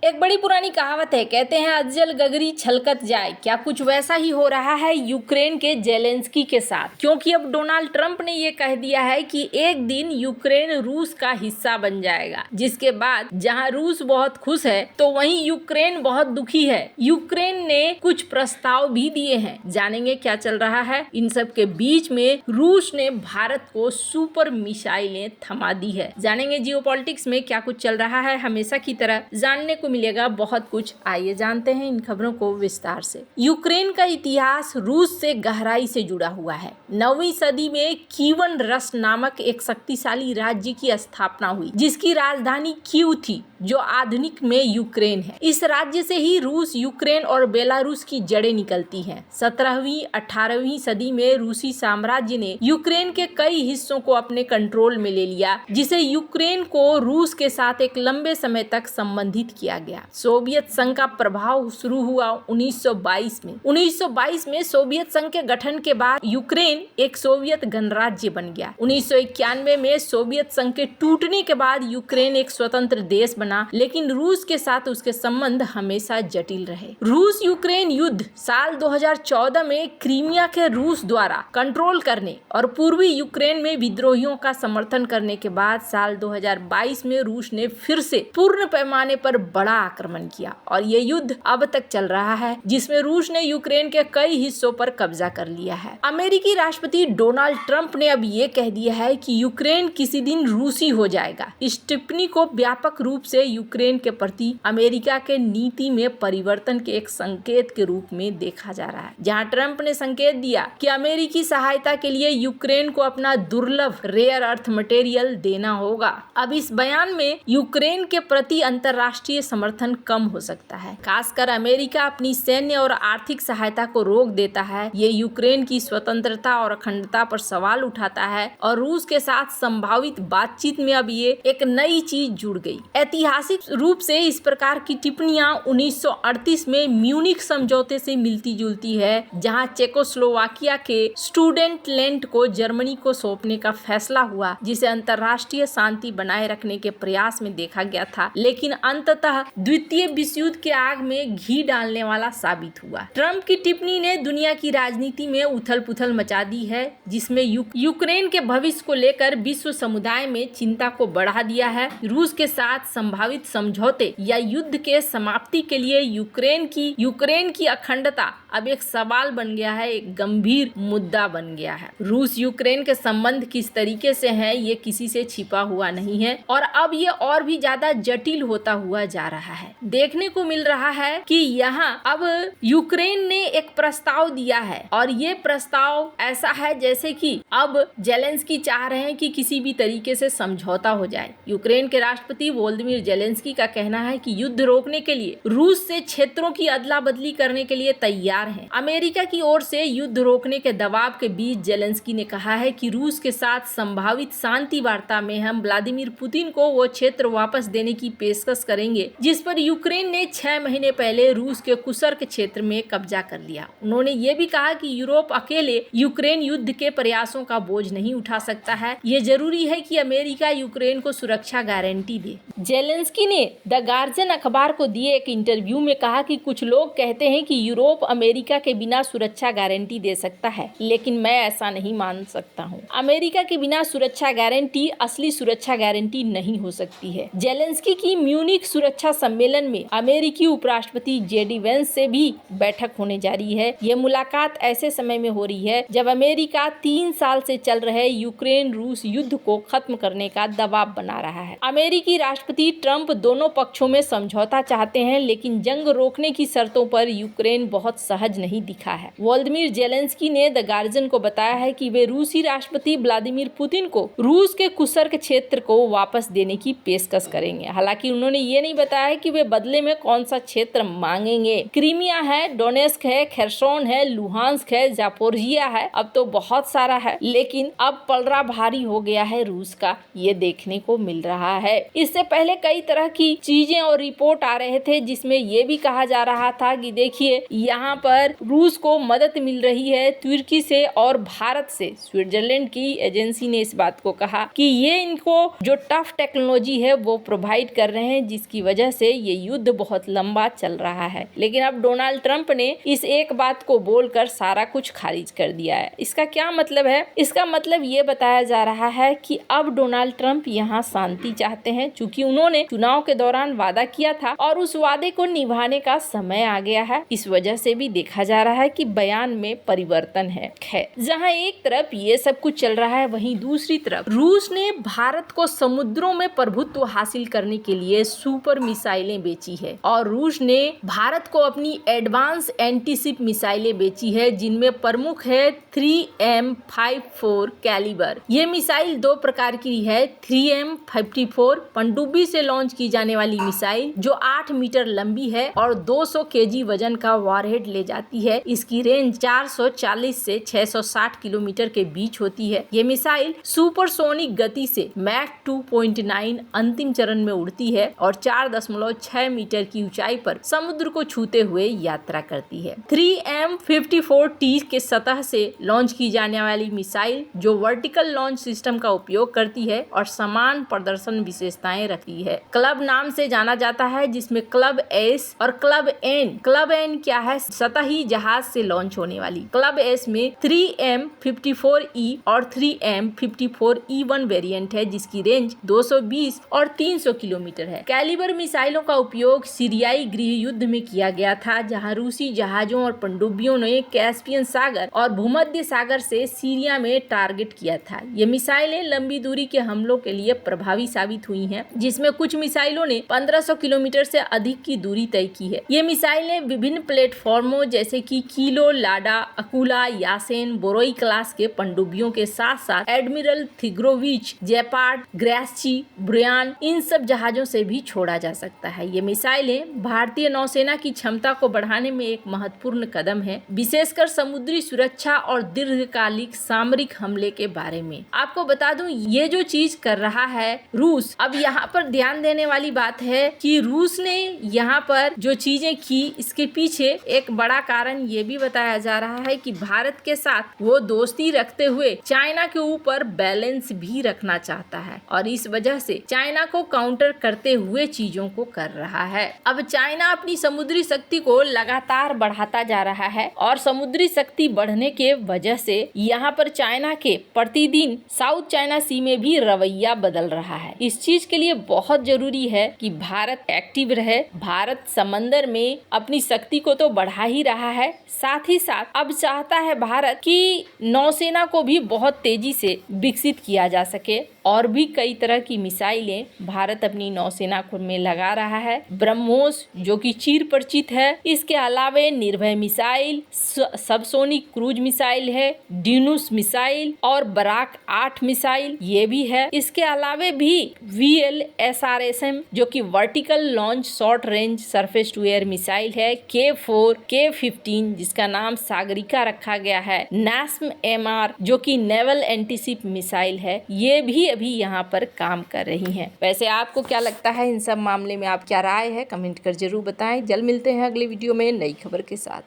एक बड़ी पुरानी कहावत है, कहते हैं अज्जल गगरी छलकत जाए। क्या कुछ वैसा ही हो रहा है यूक्रेन के जेलेंस्की के साथ, क्योंकि अब डोनाल्ड ट्रंप ने ये कह दिया है कि एक दिन यूक्रेन रूस का हिस्सा बन जाएगा, जिसके बाद जहां रूस बहुत खुश है तो वहीं यूक्रेन बहुत दुखी है। यूक्रेन ने कुछ प्रस्ताव भी दिए हैं, जानेंगे क्या चल रहा है। इन सब के बीच में रूस ने भारत को सुपर मिसाइलें थमा दी है। जानेंगे जियोपॉलिटिक्स में क्या कुछ चल रहा है। हमेशा की तरह जानने को मिलेगा बहुत कुछ। आइए जानते हैं इन खबरों को विस्तार से। यूक्रेन का इतिहास रूस से गहराई से जुड़ा हुआ है। 9वीं सदी में कीवन रस नामक एक शक्तिशाली राज्य की स्थापना हुई, जिसकी राजधानी कीव थी, जो आधुनिक में यूक्रेन है। इस राज्य से ही रूस, यूक्रेन और बेलारूस की जड़ें निकलती हैं। 17वीं 18वीं सदी में रूसी साम्राज्य ने यूक्रेन के कई हिस्सों को अपने कंट्रोल में ले लिया, जिसे यूक्रेन को रूस के साथ एक लंबे समय तक संबंधित किया गया। सोवियत संघ का प्रभाव शुरू हुआ 1922 में। 1922 में सोवियत संघ के गठन के बाद यूक्रेन एक सोवियत गणराज्य बन गया। 1991 में सोवियत संघ के टूटने के बाद यूक्रेन एक स्वतंत्र देश बना, लेकिन रूस के साथ उसके संबंध हमेशा जटिल रहे। रूस यूक्रेन युद्ध साल 2014 में क्रीमिया के रूस द्वारा कंट्रोल करने और पूर्वी यूक्रेन में विद्रोहियों का समर्थन करने के बाद साल 2022 में रूस ने फिर से पूर्ण पैमाने पर बड़ा आक्रमण किया और ये युद्ध अब तक चल रहा है, जिसमें रूस ने यूक्रेन के कई हिस्सों पर कब्जा कर लिया है। अमेरिकी राष्ट्रपति डोनाल्ड ट्रंप ने अब ये कह दिया है कि यूक्रेन किसी दिन रूसी हो जाएगा। इस टिप्पणी को व्यापक रूप से यूक्रेन के प्रति अमेरिका के नीति में परिवर्तन के एक संकेत के रूप में देखा जा रहा है, जहां ट्रंप ने संकेत दिया कि अमेरिकी सहायता के लिए यूक्रेन को अपना दुर्लभ रेयर अर्थ मटेरियल देना होगा। अब इस बयान में यूक्रेन के प्रति अंतर्राष्ट्रीय समर्थन कम हो सकता है। खासकर अमेरिका अपनी सैन्य और आर्थिक सहायता को रोक देता है। ये यूक्रेन की स्वतंत्रता और अखंडता पर सवाल उठाता है और रूस के साथ संभावित बातचीत में अब ये एक नई चीज जुड़ गई। ऐतिहासिक रूप से इस प्रकार की टिप्पणियां 1938 में म्यूनिख समझौते से मिलती जुलती है, जहां चेकोस्लोवाकिया के स्टूडेंट लैंड को जर्मनी को सौंपने का फैसला हुआ, जिसे अंतर्राष्ट्रीय शांति बनाए रखने के प्रयास में देखा गया था, लेकिन अंततः द्वितीय विश्व युद्ध के आग में घी डालने वाला साबित हुआ। ट्रंप की टिप्पणी ने दुनिया की राजनीति में उथल पुथल मचा दी है, जिसमें यूक्रेन के भविष्य को लेकर विश्व समुदाय में चिंता को बढ़ा दिया है। रूस के साथ संभावित समझौते या युद्ध के समाप्ति के लिए यूक्रेन की अखंडता अब एक सवाल बन गया है, एक गंभीर मुद्दा बन गया है। रूस यूक्रेन के संबंध किस तरीके से हैं, ये किसी से छिपा हुआ नहीं है और अब ये और भी ज्यादा जटिल होता हुआ जा रहा है। देखने को मिल रहा है कि यहाँ अब यूक्रेन ने एक प्रस्ताव दिया है और ये प्रस्ताव ऐसा है जैसे कि अब जेलेंस्की चाह रहे हैं कि किसी भी तरीके से समझौता हो जाए। यूक्रेन के राष्ट्रपति वोलोदिमीर जेलेंस्की का कहना है कि युद्ध रोकने के लिए रूस से क्षेत्रों की अदला बदली करने के लिए तैयार हैं। अमेरिका की ओर से युद्ध रोकने के दबाव के बीच जेलेंस्की ने कहा है कि रूस के साथ संभावित शांति वार्ता में हम व्लादिमीर पुतिन को वो क्षेत्र वापस देने की पेशकश करेंगे जिस पर यूक्रेन ने 6 महीने पहले रूस के कुर्स्क क्षेत्र में कब्जा कर लिया। उन्होंने ये भी कहा कि यूरोप अकेले यूक्रेन युद्ध के प्रयासों का बोझ नहीं उठा सकता है। ये जरूरी है कि अमेरिका यूक्रेन को सुरक्षा गारंटी दे। जेलेंस्की ने द गार्जियन अखबार को दिए एक इंटरव्यू में कहा कि कुछ लोग कहते हैं कि यूरोप अमेरिका के बिना सुरक्षा गारंटी दे सकता है, लेकिन मैं ऐसा नहीं मान सकता हूँ। अमेरिका के बिना सुरक्षा गारंटी असली सुरक्षा गारंटी नहीं हो सकती है। जेलेंस्की की म्यूनिख सुरक्षा सम्मेलन में अमेरिकी उपराष्ट्रपति जेडी वेंस से भी बैठक होने जा रही है। ये मुलाकात ऐसे समय में हो रही है जब अमेरिका 3 साल से चल रहे यूक्रेन रूस युद्ध को खत्म करने का दबाव बना रहा है। अमेरिकी राष्ट्रपति ट्रंप दोनों पक्षों में समझौता चाहते हैं, लेकिन जंग रोकने की शर्तों पर यूक्रेन बहुत सहज नहीं दिखा है। वोलोदिमीर जेलेंस्की ने द गार्जियन को बताया है कि वे रूसी राष्ट्रपति व्लादिमीर पुतिन को रूस के कुर्स्क क्षेत्र को वापस देने की पेशकश करेंगे। हालांकि उन्होंने ये नहीं बताया है कि वे बदले में कौन सा क्षेत्र मांगेंगे। क्रीमिया है, डोनेस्क है, खेर्सोन है, लुहांस्क है, जापोरिजिया है, अब तो बहुत सारा है, लेकिन अब पलड़ा भारी हो गया है रूस का, ये देखने को मिल रहा है। इससे पहले कई कई तरह की चीजें और रिपोर्ट आ रहे थे, जिसमें ये भी कहा जा रहा था कि देखिए यहाँ पर रूस को मदद मिल रही है तुर्की से और भारत से। स्विट्जरलैंड की एजेंसी ने इस बात को कहा कि ये इनको जो टफ टेक्नोलॉजी है वो प्रोवाइड कर रहे हैं, जिसकी वजह से ये युद्ध बहुत लंबा चल रहा है। लेकिन अब डोनाल्ड ट्रंप ने इस एक बात को बोलकर सारा कुछ खारिज कर दिया है। इसका क्या मतलब है? इसका मतलब ये बताया जा रहा है कि अब डोनाल्ड ट्रंप यहाँ शांति चाहते हैं, चूंकि उन्होंने चुनाव के दौरान वादा किया था और उस वादे को निभाने का समय आ गया है। इस वजह से भी देखा जा रहा है कि बयान में परिवर्तन है। जहां एक तरफ ये सब कुछ चल रहा है, वहीं दूसरी तरफ रूस ने भारत को समुद्रों में प्रभुत्व हासिल करने के लिए सुपर मिसाइलें बेची है और रूस ने भारत को अपनी एडवांस एंटीशिप मिसाइलें बेची है, जिनमें प्रमुख है 3M54 कैलिबर। ये मिसाइल दो प्रकार की है। 3M54 पनडुब्बी से लॉन्च की जाने वाली मिसाइल जो 8 मीटर लंबी है और 200 केजी वजन का वॉरहेड ले जाती है। इसकी रेंज 440 से 660 किलोमीटर के बीच होती है। ये मिसाइल सुपरसोनिक गति से मैक 2.9 अंतिम चरण में उड़ती है और 4.6 मीटर की ऊंचाई पर समुद्र को छूते हुए यात्रा करती है। 3M54T के सतह से लॉन्च की जाने वाली मिसाइल जो वर्टिकल लॉन्च सिस्टम का उपयोग करती है और समान प्रदर्शन विशेषताएं रखती है। क्लब नाम से जाना जाता है, जिसमें क्लब एस और क्लब एन। क्लब एन क्या है? सतही जहाज से लॉन्च होने वाली। क्लब एस में 3M54E और 3M54E1 वेरिएंट है, जिसकी रेंज 220 और 300 किलोमीटर है। कैलिबर मिसाइलों का उपयोग सीरियाई गृह युद्ध में किया गया था, जहां रूसी जहाजों और पनडुब्बियों ने कैस्पियन सागर और भूमध्य सागर से सीरिया में टारगेट किया था। ये मिसाइलें लंबी दूरी के हमलों के लिए प्रभावी साबित हुई हैं, जिसमें कुछ मिसाइलों ने 1500 किलोमीटर से अधिक की दूरी तय की है। ये मिसाइलें विभिन्न प्लेटफॉर्मों जैसे कि किलो, लाडा, अकुला, यासेन, बोरोई क्लास के पनडुब्बियों के साथ साथ एडमिरल थिग्रोविच, जेपार्ड, ग्रेस्ची, ब्रियान, इन सब जहाजों से भी छोड़ा जा सकता है। ये मिसाइलें भारतीय नौसेना की क्षमता को बढ़ाने में एक महत्वपूर्ण कदम है, विशेषकर समुद्री सुरक्षा और दीर्घकालिक सामरिक हमले के बारे में। आपको बता दूं, ये जो चीज कर रहा है रूस, अब यहाँ पर ध्यान देने वाली बात है कि रूस ने यहाँ पर जो चीजें की, इसके पीछे एक बड़ा कारण ये भी बताया जा रहा है कि भारत के साथ वो दोस्ती रखते हुए चाइना के ऊपर बैलेंस भी रखना चाहता है और इस वजह से चाइना को काउंटर करते हुए चीजों को कर रहा है। अब चाइना अपनी समुद्री शक्ति को लगातार बढ़ाता जा रहा है और समुद्री शक्ति बढ़ने के वजह से यहाँ पर चाइना के प्रतिदिन साउथ चाइना सी में भी रवैया बदल रहा है। इस चीज के लिए बहुत जरूरी है कि भारत एक्टिव रहे। भारत समंदर में अपनी शक्ति को तो बढ़ा ही रहा है, साथ ही साथ अब चाहता है भारत कि नौसेना को भी बहुत तेजी से विकसित किया जा सके और भी कई तरह की मिसाइलें भारत अपनी नौसेना में लगा रहा है। ब्रह्मोस जो कि चिर परिचित है, इसके अलावे निर्भय मिसाइल, सबसोनिक क्रूज मिसाइल है, डिनुस मिसाइल और बराक 8 मिसाइल ये भी है। इसके अलावे भी VLSRSM जो कि vertical launch short range surface to air missile है, K4, K15 जिसका नाम सागरिका रखा गया है, NASM MR जो कि नेवल एंटीशिप मिसाइल है, ये भी अभी यहाँ पर काम कर रही हैं। वैसे आपको क्या लगता है इन सब मामले में, आप क्या राय है कमेंट कर जरूर बताएं। जल्द मिलते हैं अगले वीडियो में नई खबर के साथ।